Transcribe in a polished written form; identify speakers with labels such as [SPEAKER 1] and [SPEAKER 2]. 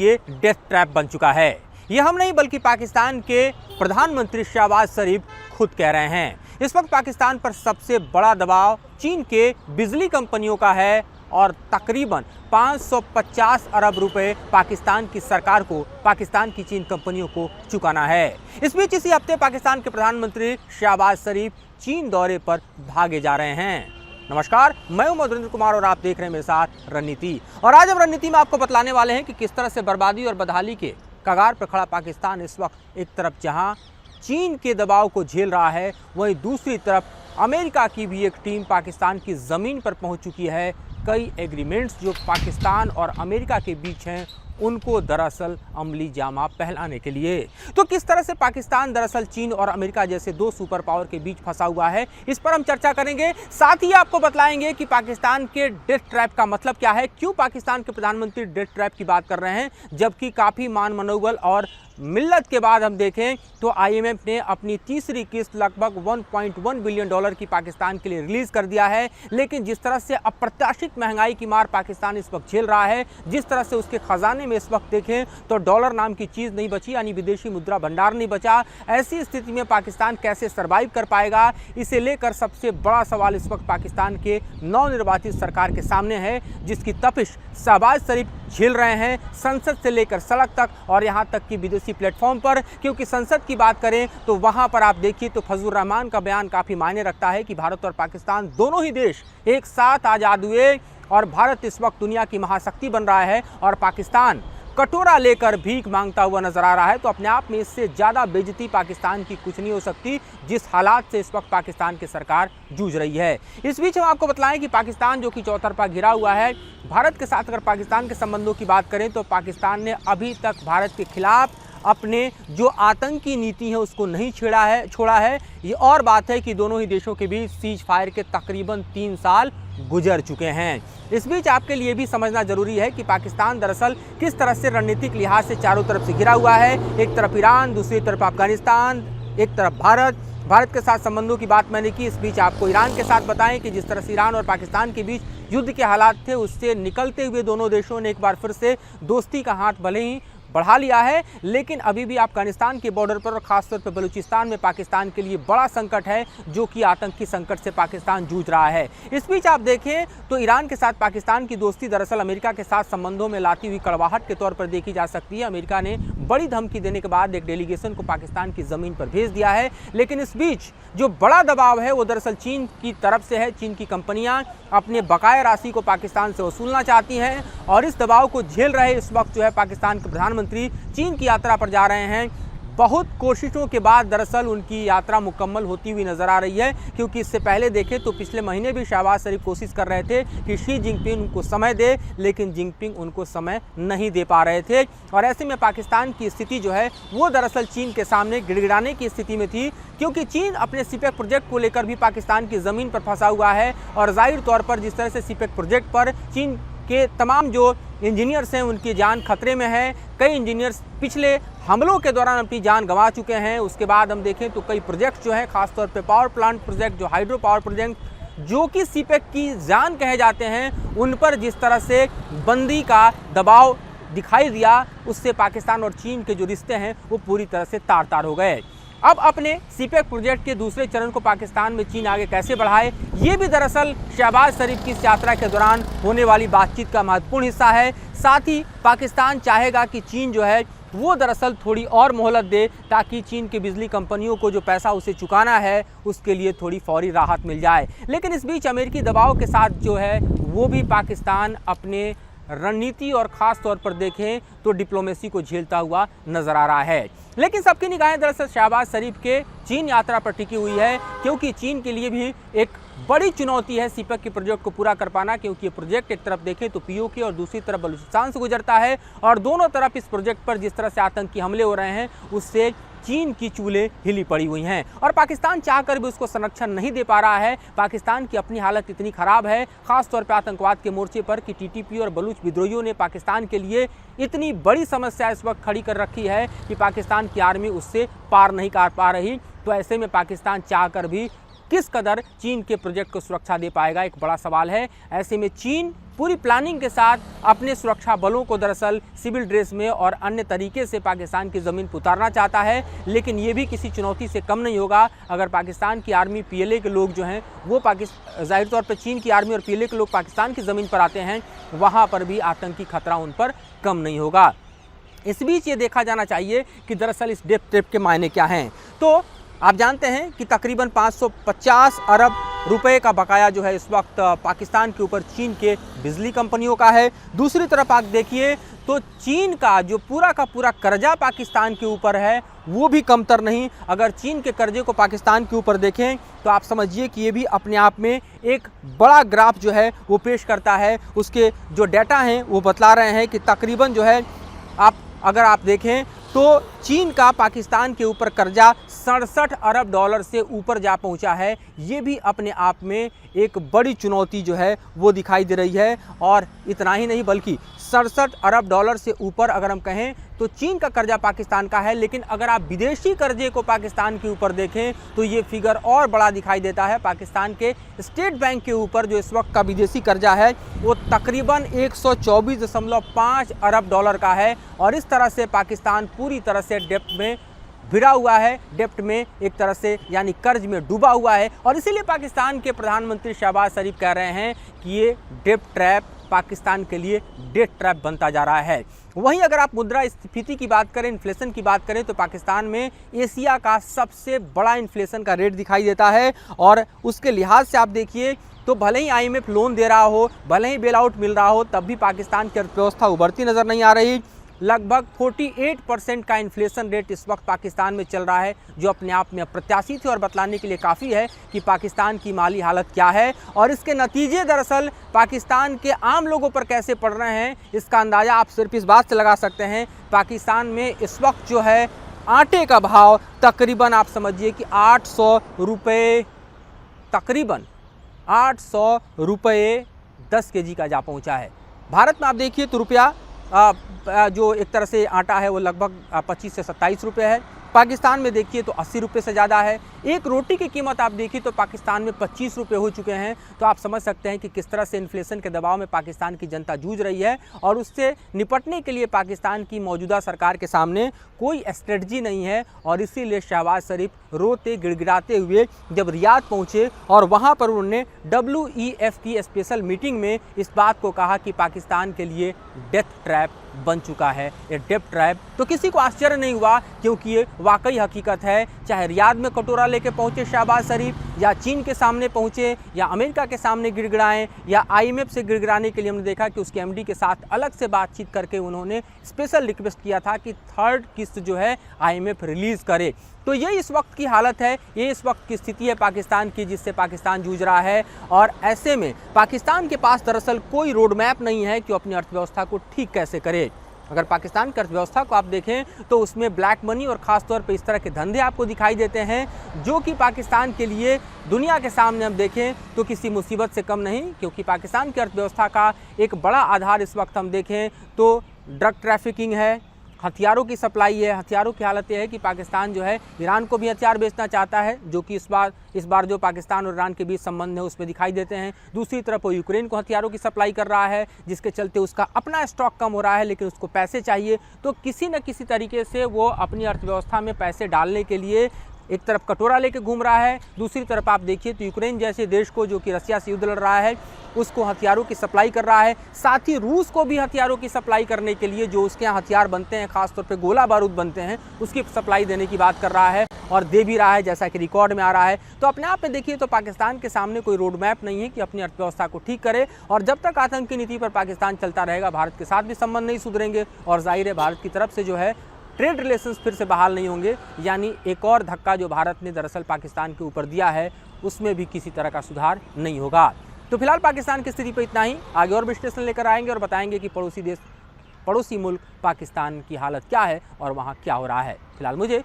[SPEAKER 1] ये death trap बन चुका है। ये हम नहीं बल्कि पाकिस्तान के प्रधानमंत्री शहबाज शरीफ खुद कह रहे हैं। इस वक्त पाकिस्तान पर सबसे बड़ा दबाव चीन के बिजली कंपनियों का है और तकरीबन 550 अरब रुपए पाकिस्तान की सरकार को पाकिस्तान की चीन कंपनियों को चुकाना है। इस बीच इसी हफ्ते पाकिस्तान के प्रधानमंत्री शहबाज शरीफ चीन दौरे पर भागे जा रहे हैं। नमस्कार, मैं हूं मधुरेंद्र कुमार और आप देख रहे हैं मेरे साथ रणनीति। और आज हम रणनीति में आपको बतलाने वाले हैं कि किस तरह से बर्बादी और बदहाली के कगार पर खड़ा पाकिस्तान इस वक्त एक तरफ जहां चीन के दबाव को झेल रहा है, वहीं दूसरी तरफ अमेरिका की भी एक टीम पाकिस्तान की ज़मीन पर पहुंच चुकी है। कई एग्रीमेंट्स जो पाकिस्तान और अमेरिका के बीच हैं उनको दरअसल अमली जामा पहनाने के लिए। तो किस तरह से पाकिस्तान दरअसल चीन और अमेरिका जैसे दो सुपर पावर के बीच फंसा हुआ है, इस पर हम चर्चा करेंगे। साथ ही आपको बतलाएंगे कि पाकिस्तान के डेथ ट्रैप का मतलब क्या है, क्यों पाकिस्तान के प्रधानमंत्री डेथ ट्रैप की बात कर रहे हैं, जबकि काफ़ी मान मनोबल और मिल्लत के बाद हम देखें तो IMF ने अपनी तीसरी किस्त लगभग 1.1 बिलियन डॉलर की पाकिस्तान के लिए रिलीज़ कर दिया है। लेकिन जिस तरह से अप्रत्याशित महंगाई की मार पाकिस्तान इस वक्त झेल रहा है, जिस तरह से उसके खजाने में इस वक्त देखें तो डॉलर नाम की चीज़ नहीं बची, यानी विदेशी मुद्रा भंडार नहीं बचा। ऐसी स्थिति में पाकिस्तान कैसे सर्वाइव कर पाएगा, इसे लेकर सबसे बड़ा सवाल इस वक्त पाकिस्तान के नवनिर्वाचित सरकार के सामने है, जिसकी तपिश शहबाज शरीफ झेल रहे हैं, संसद से लेकर सड़क तक और यहाँ तक कि विदेशी प्लेटफॉर्म पर। क्योंकि संसद की बात करें तो वहाँ पर आप देखिए तो फजलुर रहमान का बयान काफ़ी मायने रखता है कि भारत और पाकिस्तान दोनों ही देश एक साथ आज़ाद हुए और भारत इस वक्त दुनिया की महाशक्ति बन रहा है और पाकिस्तान कटोरा लेकर भीख मांगता हुआ नजर आ रहा है। तो अपने आप में इससे ज़्यादा बेइज्जती पाकिस्तान की कुछ नहीं हो सकती, जिस हालात से इस वक्त पाकिस्तान की सरकार जूझ रही है। इस बीच हम आपको बतलाएं कि पाकिस्तान जो कि चौतरफा घिरा हुआ है, भारत के साथ अगर पाकिस्तान के संबंधों की बात करें तो पाकिस्तान ने अभी तक भारत के खिलाफ अपने जो आतंकी नीति है उसको नहीं छोड़ा है। ये और बात है कि दोनों ही देशों के बीच सीज फायर के तकरीबन 3 साल गुजर चुके हैं। इस बीच आपके लिए भी समझना जरूरी है कि पाकिस्तान दरअसल किस तरह से रणनीतिक लिहाज से चारों तरफ से घिरा हुआ है। एक तरफ ईरान, दूसरी तरफ अफगानिस्तान, एक तरफ भारत के साथ संबंधों की बात मैंने की। इस बीच आपको ईरान के साथ बताएं कि जिस तरह से ईरान और पाकिस्तान के बीच युद्ध के हालात थे, उससे निकलते हुए दोनों देशों ने एक बार फिर से दोस्ती का हाथ भले ही बढ़ा लिया है, लेकिन अभी भी अफगानिस्तान के बॉर्डर पर और खासतौर पर बलूचिस्तान में पाकिस्तान के लिए बड़ा संकट है, जो कि आतंकी संकट से पाकिस्तान जूझ रहा है। इस बीच आप देखें तो ईरान के साथ पाकिस्तान की दोस्ती दरअसल अमेरिका के साथ संबंधों में लाती हुई कड़वाहट के तौर पर देखी जा सकती है। अमेरिका ने बड़ी धमकी देने के बाद एक डेलीगेशन को पाकिस्तान की ज़मीन पर भेज दिया है। लेकिन इस बीच जो बड़ा दबाव है वो दरअसल चीन की तरफ से है। चीन की कंपनियां अपने बकाया राशि को पाकिस्तान से वसूलना चाहती हैं और इस दबाव को झेल रहे इस वक्त जो है पाकिस्तान के प्रधानमंत्री चीन की यात्रा पर जा रहे हैं। बहुत कोशिशों के बाद दरअसल उनकी यात्रा मुकम्मल होती हुई नजर आ रही है, क्योंकि इससे पहले देखें तो पिछले महीने भी शहबाज शरीफ कोशिश कर रहे थे कि शी जिनपिंग उनको समय दे, लेकिन जिनपिंग उनको समय नहीं दे पा रहे थे। और ऐसे में पाकिस्तान की स्थिति जो है वो दरअसल चीन के सामने गिड़गिड़ाने की स्थिति में थी, क्योंकि चीन अपने सीपेक प्रोजेक्ट को लेकर भी पाकिस्तान की ज़मीन पर फंसा हुआ है। और जाहिर तौर पर जिस तरह से सीपेक प्रोजेक्ट पर चीन के तमाम जो इंजीनियर्स हैं उनकी जान खतरे में है। कई इंजीनियर्स पिछले हमलों के दौरान अपनी जान गंवा चुके हैं। उसके बाद हम देखें तो कई प्रोजेक्ट जो हैं, खासतौर पे पावर प्लांट प्रोजेक्ट, जो हाइड्रो पावर प्रोजेक्ट जो कि सीपेक की जान कहे जाते हैं, उन पर जिस तरह से बंदी का दबाव दिखाई दिया, उससे पाकिस्तान और चीन के जो रिश्ते हैं वो पूरी तरह से तार तार हो गए। अब अपने सीपेक प्रोजेक्ट के दूसरे चरण को पाकिस्तान में चीन आगे कैसे बढ़ाए, ये भी दरअसल शहबाज शरीफ की इस यात्रा के दौरान होने वाली बातचीत का महत्वपूर्ण हिस्सा है। साथ ही पाकिस्तान चाहेगा कि चीन जो है वो दरअसल थोड़ी और मोहलत दे, ताकि चीन की बिजली कंपनियों को जो पैसा उसे चुकाना है उसके लिए थोड़ी फौरी राहत मिल जाए। लेकिन इस बीच अमेरिकी दबाव के साथ जो है वो भी पाकिस्तान अपने रणनीति और ख़ास तौर पर देखें तो डिप्लोमेसी को झेलता हुआ नजर आ रहा है। लेकिन सबकी निगाहें दरअसल शहबाज शरीफ के चीन यात्रा पर टिकी हुई है, क्योंकि चीन के लिए भी एक बड़ी चुनौती है सीपेक के प्रोजेक्ट को पूरा कर पाना। क्योंकि ये प्रोजेक्ट एक तरफ देखें तो POK और दूसरी तरफ बलूचिस्तान से गुजरता है, और दोनों तरफ इस प्रोजेक्ट पर जिस तरह से आतंकी हमले हो रहे हैं उससे चीन की चूल्हे हिली पड़ी हुई हैं। और पाकिस्तान चाहकर भी उसको संरक्षण नहीं दे पा रहा है। पाकिस्तान की अपनी हालत इतनी ख़राब है, ख़ासतौर पर आतंकवाद के मोर्चे पर, कि TTP और बलूच विद्रोहियों ने पाकिस्तान के लिए इतनी बड़ी समस्या इस वक्त खड़ी कर रखी है कि पाकिस्तान की आर्मी उससे पार नहीं कर पा रही। तो ऐसे में पाकिस्तान चाहकर भी किस कदर चीन के प्रोजेक्ट को सुरक्षा दे पाएगा, एक बड़ा सवाल है। ऐसे में चीन पूरी प्लानिंग के साथ अपने सुरक्षा बलों को दरअसल सिविल ड्रेस में और अन्य तरीके से पाकिस्तान की ज़मीन पर उतारना चाहता है, लेकिन ये भी किसी चुनौती से कम नहीं होगा। अगर पाकिस्तान की आर्मी, PLA के लोग जो हैं वो जाहिर तौर पर चीन की आर्मी और PLA के लोग पाकिस्तान की ज़मीन पर आते हैं, वहाँ पर भी आतंकी खतरा उन पर कम नहीं होगा। इस बीच ये देखा जाना चाहिए कि दरअसल इस डेप्थ ट्रैप के मायने क्या हैं। तो आप जानते हैं कि तकरीबन 550 अरब रुपए का बकाया जो है इस वक्त पाकिस्तान के ऊपर चीन के बिजली कंपनियों का है। दूसरी तरफ आप देखिए तो चीन का जो पूरा का पूरा कर्जा पाकिस्तान के ऊपर है वो भी कमतर नहीं। अगर चीन के कर्जे को पाकिस्तान के ऊपर देखें तो आप समझिए कि ये भी अपने आप में एक बड़ा ग्राफ जो है वो पेश करता है। उसके जो डाटा हैं वो बतला रहे हैं कि तकरीबन जो है अगर आप देखें तो चीन का पाकिस्तान के ऊपर कर्जा 67 अरब डॉलर से ऊपर जा पहुंचा है। ये भी अपने आप में एक बड़ी चुनौती जो है वो दिखाई दे रही है। और इतना ही नहीं बल्कि 67 अरब डॉलर से ऊपर अगर हम कहें तो चीन का कर्जा पाकिस्तान का है, लेकिन अगर आप विदेशी कर्जे को पाकिस्तान के ऊपर देखें तो ये फिगर और बड़ा दिखाई देता है। पाकिस्तान के स्टेट बैंक के ऊपर जो इस वक्त का विदेशी कर्जा है वो तकरीबन 124.5 अरब डॉलर का है। और इस तरह से पाकिस्तान पूरी तरह से डेप्ट में भिड़ा हुआ है, डेप्ट में एक तरह से यानी कर्ज में डूबा हुआ है। और इसीलिए पाकिस्तान के प्रधानमंत्री शहबाज शरीफ कह रहे हैं कि ये डेप्ट ट्रैप पाकिस्तान के लिए डेट ट्रैप बनता जा रहा है। वहीं अगर आप मुद्रास्फीति की बात करें, इन्फ्लेशन की बात करें, तो पाकिस्तान में एशिया का सबसे बड़ा इन्फ्लेशन का रेट दिखाई देता है। और उसके लिहाज से आप देखिए तो भले ही IMF लोन दे रहा हो, भले ही बेल आउट मिल रहा हो, तब भी पाकिस्तान की अर्थव्यवस्था उभरती नज़र नहीं आ रही। लगभग 48% का इन्फ्लेशन रेट इस वक्त पाकिस्तान में चल रहा है, जो अपने आप में अप्रत्याशित है और बतलाने के लिए काफ़ी है कि पाकिस्तान की माली हालत क्या है। और इसके नतीजे दरअसल पाकिस्तान के आम लोगों पर कैसे पड़ रहे हैं, इसका अंदाज़ा आप सिर्फ इस बात से लगा सकते हैं। पाकिस्तान में इस वक्त जो है आटे का भाव तकरीबन आप समझिए कि 800 रुपये, तकरीबन 800 रुपये 10 kg का जा पहुंचा है। भारत में आप देखिए तो रुपया जो एक तरह से आटा है वो लगभग 25 से 27 रुपये है। पाकिस्तान में देखिए तो 80 रुपये से ज़्यादा है। एक रोटी की कीमत आप देखिए तो पाकिस्तान में 25 रुपये हो चुके हैं। तो आप समझ सकते हैं कि किस तरह से इन्फ्लेशन के दबाव में पाकिस्तान की जनता जूझ रही है। और उससे निपटने के लिए पाकिस्तान की मौजूदा सरकार के सामने कोई स्ट्रेटजी नहीं है। और इसीलिए शहबाज शरीफ रोते गिड़गिड़ाते हुए जब रियाद पहुँचे और वहाँ पर उन्होंने WEF की स्पेशल मीटिंग में इस बात को कहा कि पाकिस्तान के लिए डेथ ट्रैप बन चुका है ये डेप्ट ट्रैप, तो किसी को आश्चर्य नहीं हुआ, क्योंकि ये वाकई हकीकत है। चाहे रियाद में कटोरा लेके पहुंचे शहबाज शरीफ, या चीन के सामने पहुंचे, या अमेरिका के सामने गिड़गिड़ाएं, या IMF से गिड़गिड़ाने के लिए हमने देखा कि उसके MD के साथ अलग से बातचीत करके उन्होंने स्पेशल रिक्वेस्ट किया था कि 3rd किस्त जो है IMF रिलीज़ करे। तो ये इस वक्त की हालत है, ये इस वक्त की स्थिति है पाकिस्तान की, जिससे पाकिस्तान जूझ रहा है। और ऐसे में पाकिस्तान के पास दरअसल कोई रोड मैप नहीं है कि अपनी अर्थव्यवस्था को ठीक कैसे करे। अगर पाकिस्तान की अर्थव्यवस्था को आप देखें तो उसमें ब्लैक मनी और ख़ास तौर पे इस तरह के धंधे आपको दिखाई देते हैं, जो कि पाकिस्तान के लिए दुनिया के सामने हम देखें तो किसी मुसीबत से कम नहीं। क्योंकि पाकिस्तान की अर्थव्यवस्था का एक बड़ा आधार इस वक्त हम देखें तो ड्रग ट्रैफिकिंग है, हथियारों की सप्लाई है। हथियारों की हालत यह है कि पाकिस्तान जो है ईरान को भी हथियार बेचना चाहता है, जो कि इस बार जो पाकिस्तान और ईरान के बीच संबंध है उसमें दिखाई देते हैं। दूसरी तरफ वो यूक्रेन को हथियारों की सप्लाई कर रहा है, जिसके चलते उसका अपना स्टॉक कम हो रहा है, लेकिन उसको पैसे चाहिए। तो किसी न किसी तरीके से वो अपनी अर्थव्यवस्था में पैसे डालने के लिए एक तरफ कटोरा लेके घूम रहा है, दूसरी तरफ आप देखिए तो यूक्रेन जैसे देश को, जो कि रसिया से युद्ध लड़ रहा है, उसको हथियारों की सप्लाई कर रहा है। साथ ही रूस को भी हथियारों की सप्लाई करने के लिए, जो उसके यहाँ हथियार बनते हैं, खासतौर पे गोला बारूद बनते हैं, उसकी सप्लाई देने की बात कर रहा है और दे भी रहा है, जैसा कि रिकॉर्ड में आ रहा है। तो अपने आप में देखिए तो पाकिस्तान के सामने कोई रोड मैप नहीं है कि अपनी अर्थव्यवस्था को ठीक करे। और जब तक आतंकी नीति पर पाकिस्तान चलता रहेगा, भारत के साथ भी संबंध नहीं सुधरेंगे और जाहिर है भारत की तरफ से जो है ट्रेड रिलेशंस फिर से बहाल नहीं होंगे। यानी एक और धक्का जो भारत ने दरअसल पाकिस्तान के ऊपर दिया है, उसमें भी किसी तरह का सुधार नहीं होगा। तो फिलहाल पाकिस्तान की स्थिति पर इतना ही। आगे और विश्लेषण लेकर आएंगे और बताएंगे कि पड़ोसी मुल्क पाकिस्तान की हालत क्या है और वहाँ क्या हो रहा है। फिलहाल मुझे